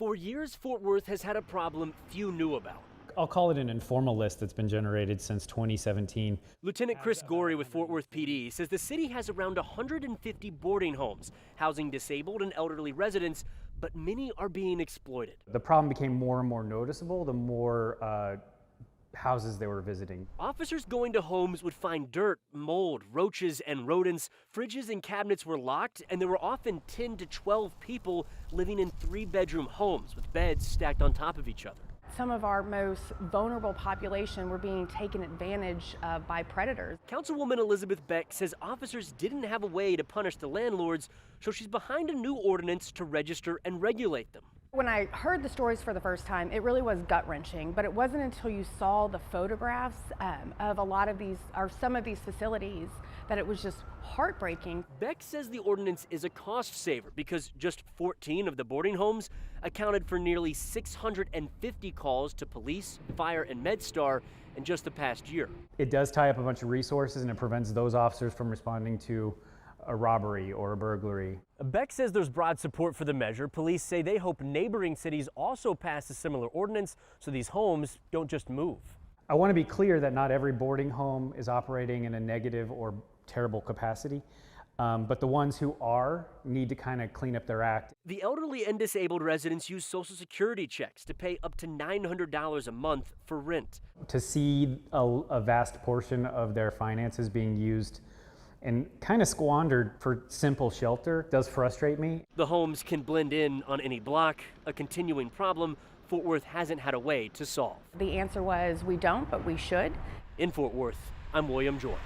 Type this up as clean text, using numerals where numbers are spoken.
For years, Fort Worth has had a problem few knew about. I'll call it an informal list that's been generated since 2017. Lieutenant Chris Gorey with Fort Worth PD says the city has around 150 boarding homes housing disabled and elderly residents, but many are being exploited. The problem became more and more noticeable the more houses they were visiting. Officers going to homes would find dirt, mold, roaches, and rodents. Fridges and cabinets were locked, and there were often 10 to 12 people living in 3-bedroom homes with beds stacked on top of each other. Some of our most vulnerable population were being taken advantage of by predators. Councilwoman Elizabeth Beck says officers didn't have a way to punish the landlords, so she's behind a new ordinance to register and regulate them. When I heard the stories for the first time, it really was gut-wrenching, but it wasn't until you saw the photographs of a lot of these, or some of these facilities, that it was just heartbreaking. Beck says the ordinance is a cost saver because just 14 of the boarding homes accounted for nearly 650 calls to police, fire, and MedStar in just the past year. It does tie up a bunch of resources and it prevents those officers from responding to a robbery or a burglary. Beck says there's broad support for the measure. Police say they hope neighboring cities also pass a similar ordinance so these homes don't just move. I want to be clear that not every boarding home is operating in a negative or terrible capacity, but the ones who are need to kind of clean up their act. The elderly and disabled residents use Social Security checks to pay up to $900 a month for rent. To see a vast portion of their finances being used and kind of squandered for simple shelter does frustrate me. The homes can blend in on any block, a continuing problem Fort Worth hasn't had a way to solve. The answer was, we don't, but we should. In Fort Worth, I'm William Joy.